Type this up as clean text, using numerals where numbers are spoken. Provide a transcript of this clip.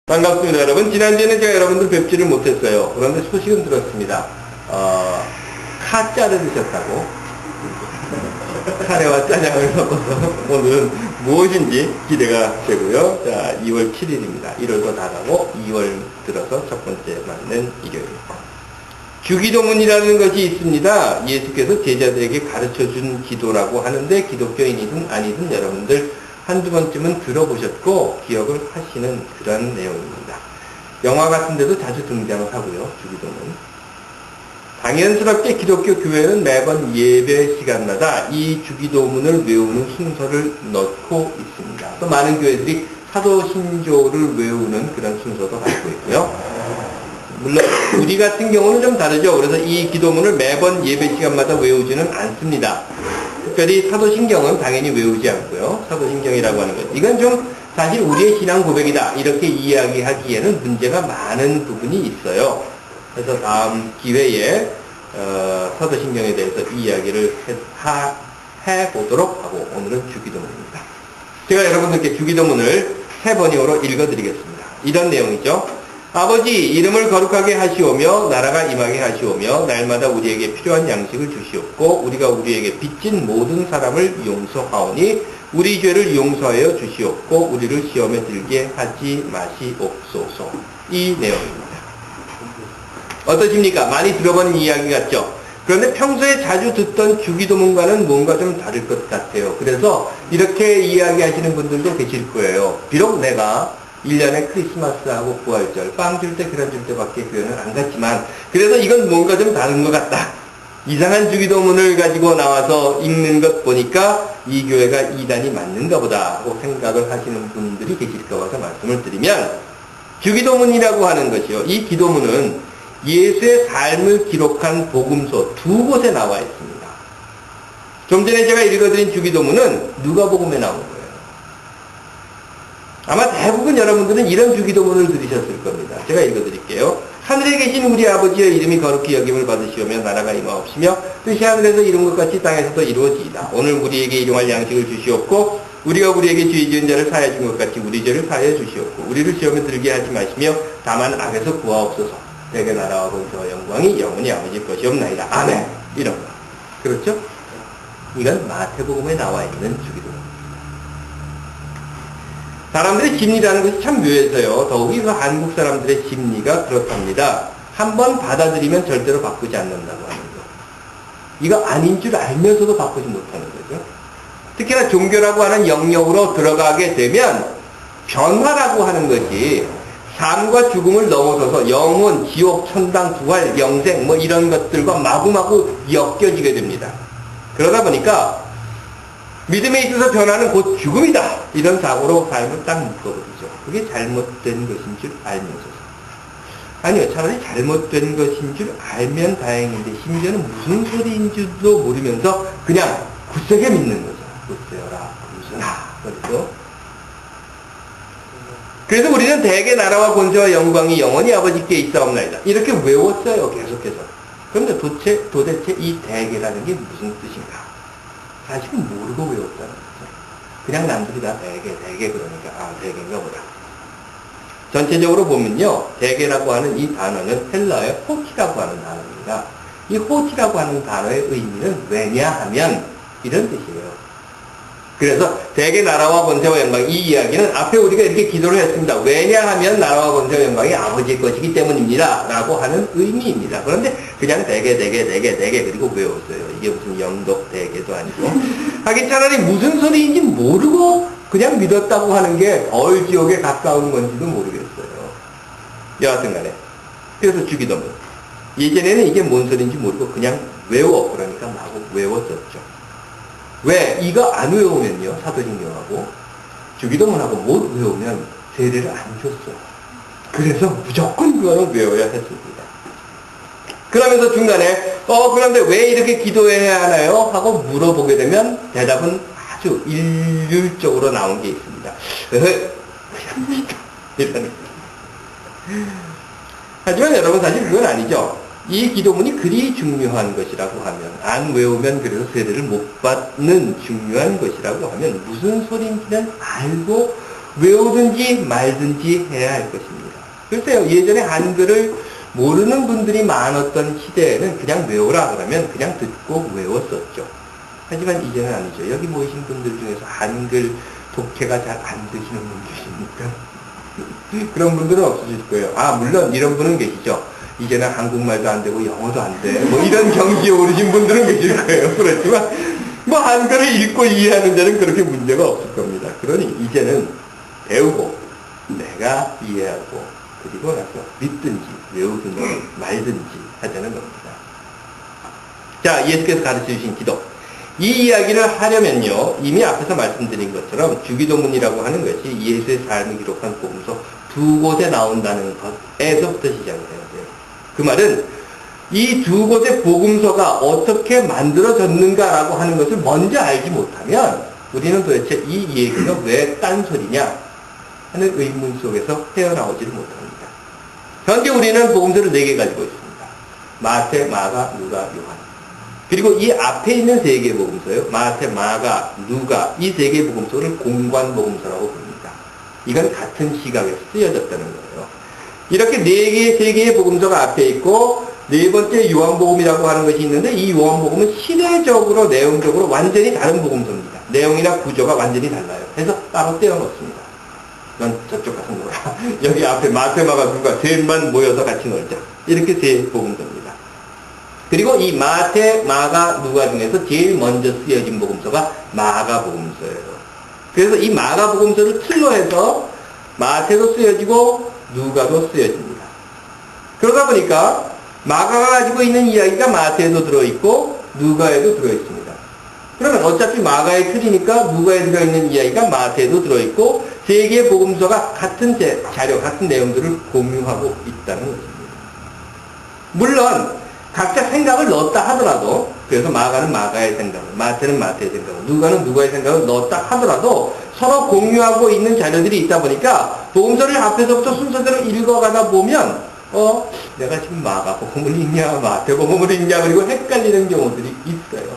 반갑습니다, 여러분. 지난주에는 제가 여러분들 뵙지를 못했어요. 그런데 소식은 들었습니다. 카짜를 드셨다고. 카레와 짜장을 섞어서 오늘은 무엇인지 기대가 되고요. 자, 2월 7일입니다. 1월도 다 가고 2월 들어서 첫 번째 맞는 일요일. 주기도문이라는 것이 있습니다. 예수께서 제자들에게 가르쳐준 기도라고 하는데 기독교인이든 아니든 여러분들 한두 번쯤은 들어보셨고 기억을 하시는 그런 내용입니다. 영화 같은 데도 자주 등장을 하고요. 주기도문. 당연스럽게 기독교 교회는 매번 예배 시간마다 이 주기도문을 외우는 순서를 넣고 있습니다. 또 많은 교회들이 사도신조를 외우는 그런 순서도 갖고 있고요. 물론 우리 같은 경우는 좀 다르죠. 그래서 이 기도문을 매번 예배 시간마다 외우지는 않습니다. 특별히 사도신경은 당연히 외우지 않고요. 사도신경이라고 하는 것. 이건 좀 사실 우리의 신앙 고백이다. 이렇게 이야기하기에는 문제가 많은 부분이 있어요. 그래서 다음 기회에 사도신경에 대해서 이야기를 해보도록 하고 오늘은 주기도문입니다. 제가 여러분들께 주기도문을 3번이어로 읽어드리겠습니다. 이런 내용이죠. 아버지 이름을 거룩하게 하시오며 나라가 임하게 하시오며 날마다 우리에게 필요한 양식을 주시옵고 우리가 우리에게 빚진 모든 사람을 용서하오니 우리 죄를 용서하여 주시옵고 우리를 시험에 들게 하지 마시옵소서. 이 내용입니다. 어떠십니까? 많이 들어본 이야기 같죠? 그런데 평소에 자주 듣던 주기도문과는 뭔가 좀 다를 것 같아요. 그래서 이렇게 이야기하시는 분들도 계실 거예요. 비록 내가 1년에 크리스마스하고 부활절, 빵 줄 때, 계란 줄 때밖에 교회는 안 갔지만, 그래서 이건 뭔가 좀 다른 것 같다. 이상한 주기도문을 가지고 나와서 읽는 것 보니까 이 교회가 이단이 맞는가 보다 하고 생각을 하시는 분들이 계실까 봐서 말씀을 드리면, 주기도문이라고 하는 것이요. 이 기도문은 예수의 삶을 기록한 복음서 2곳에 나와 있습니다. 좀 전에 제가 읽어드린 주기도문은 누가복음에 나온 거예요. 아마 대부분 여러분들은 이런 주기도문을 들으셨을 겁니다. 제가 읽어드릴게요. 하늘에 계신 우리 아버지의 이름이 거룩히 여김을 받으시오며 나라가 임하옵시며 뜻이 하늘에서 이룬 것 같이 땅에서도 이루어지이다. 오늘 우리에게 일용할 양식을 주시옵고 우리가 우리에게 죄 지은 자를 사하여 준 것 같이 우리 죄를 사하여 주시옵고 우리를 시험에 들게 하지 마시며 다만 악에서 구하옵소서. 대개 나라와 권세와 영광이 영원히 아버지 것이옵나이다. 아멘. 이런 거. 그렇죠? 이건 마태복음에 나와 있는 주기도문. 사람들의 심리라는 것이 참 묘해서요. 더욱이 그 한국 사람들의 심리가 그렇답니다. 한번 받아들이면 절대로 바꾸지 않는다고 하는 거. 이거 아닌 줄 알면서도 바꾸지 못하는 거죠. 특히나 종교라고 하는 영역으로 들어가게 되면 변화라고 하는 것이 삶과 죽음을 넘어서서 영혼, 지옥, 천당, 부활, 영생 뭐 이런 것들과 마구마구 엮여지게 됩니다. 그러다 보니까 믿음에 있어서 변화는 곧 죽음이다. 이런 사고로 삶을 딱 묶어버리죠. 그게 잘못된 것인 줄 알면서도. 아니요, 차라리 잘못된 것인 줄 알면 다행인데 심지어는 무슨 소리인지도 모르면서 그냥 굳세게 믿는 거죠. 굳세어라, 굳으나. 그렇죠? 그래서 우리는 대개 나라와 권세와 영광이 영원히 아버지께 있사옵나이다. 이렇게 외웠어요, 계속해서. 그런데 도대체 이 대개라는 게 무슨 뜻인가? 사실은 모르고 외웠다는 거죠. 그냥 남들이 다 대개 그러니까 대개인가 보다. 전체적으로 보면요. 대개라고 하는 이 단어는 헬라어의 호티라고 하는 단어입니다. 이 호티라고 하는 단어의 의미는 왜냐하면 이런 뜻이에요. 그래서 대개 나라와 권세와 영광 이 이야기는 앞에 우리가 이렇게 기도를 했습니다. 왜냐하면 나라와 권세와 영광이 아버지의 것이기 때문입니다. 라고 하는 의미입니다. 그런데 그냥 대개 그리고 외웠어요. 이게 무슨 영독 대개도 아니고 하긴 차라리 무슨 소리인지 모르고 그냥 믿었다고 하는 게 덜 지옥에 가까운 건지도 모르겠어요. 여하튼 간에 그래서 주기도문 예전에는 이게 뭔 소리인지 모르고 그냥 외워 그러니까 마구 외웠었죠. 왜? 이거 안 외우면요, 사도신경하고 주기도문하고 못 외우면 세례를 안 줬어요. 그래서 무조건 그거는 외워야 했습니다. 그러면서 중간에 그런데 왜 이렇게 기도해야 하나요? 하고 물어보게 되면 대답은 아주 일률적으로 나온 게 있습니다. 하지만 여러분 사실 그건 아니죠. 이 기도문이 그리 중요한 것이라고 하면 안 외우면 그래서 세례를 못 받는 중요한 것이라고 하면 무슨 소리인지는 알고 외우든지 말든지 해야 할 것입니다. 글쎄요, 예전에 한글을 모르는 분들이 많았던 시대에는 그냥 외우라 그러면 그냥 듣고 외웠었죠. 하지만 이제는 아니죠. 여기 모이신 분들 중에서 한글 독해가 잘 안 되시는 분 계십니까? 그런 분들은 없으실 거예요. 물론 이런 분은 계시죠. 이제는 한국말도 안 되고 영어도 안 돼. 뭐 이런 경지에 오르신 분들은 계실 거예요. 그렇지만 뭐 한글을 읽고 이해하는 데는 그렇게 문제가 없을 겁니다. 그러니 이제는 배우고 내가 이해하고 그리고 나서 믿든지 외우든지 말든지 하자는 겁니다. 자, 예수께서 가르쳐주신 기도. 이 이야기를 하려면요, 이미 앞에서 말씀드린 것처럼 주기도문이라고 하는 것이 예수의 삶을 기록한 복음서 2곳에 나온다는 것에서부터 시작을 해야 돼요. 그 말은 이 2곳의 복음서가 어떻게 만들어졌는가라고 하는 것을 먼저 알지 못하면 우리는 도대체 이 얘기가 왜 딴소리냐 하는 의문 속에서 헤어나오지를 못합니다. 현재 우리는 복음서를 4개 가지고 있습니다. 마태, 마가, 누가, 요한. 그리고 이 앞에 있는 3개의 복음서요. 마태, 마가, 누가 이 3개의 복음서를 공관복음서라고 부릅니다. 이건 같은 시각에서 쓰여졌다는 거예요. 이렇게 3개의 복음서가 앞에 있고 4번째 요한복음이라고 하는 것이 있는데 이 요한복음은 시대적으로 내용적으로 완전히 다른 복음서입니다. 내용이나 구조가 완전히 달라요. 그래서 따로 떼어놓습니다. 넌 저쪽 가서 놀아. 여기 앞에 마태, 마가, 누가 셋만 모여서 같이 놀자. 이렇게 3 복음서입니다. 그리고 이 마태, 마가, 누가 중에서 제일 먼저 쓰여진 복음서가 마가복음서예요. 그래서 이 마가복음서를 틀로 해서 마태도 쓰여지고 누가도 쓰여집니다. 그러다 보니까 마가가 가지고 있는 이야기가 마태에도 들어있고 누가에도 들어있습니다. 그러면 어차피 마가에 틀리니까 누가에 들어있는 이야기가 마태에도 들어있고 3개의 복음서가 같은 자료, 같은 내용들을 공유하고 있다는 것입니다. 물론 각자 생각을 넣었다 하더라도, 그래서 마가는 마가의 생각을, 마태는 마태의 생각을, 누가는 누가의 생각을 넣었다 하더라도 서로 공유하고 있는 자료들이 있다 보니까 복음서를 앞에서부터 순서대로 읽어가다 보면 내가 지금 마가복음을 읽냐 마태복음을 읽냐 그리고 헷갈리는 경우들이 있어요.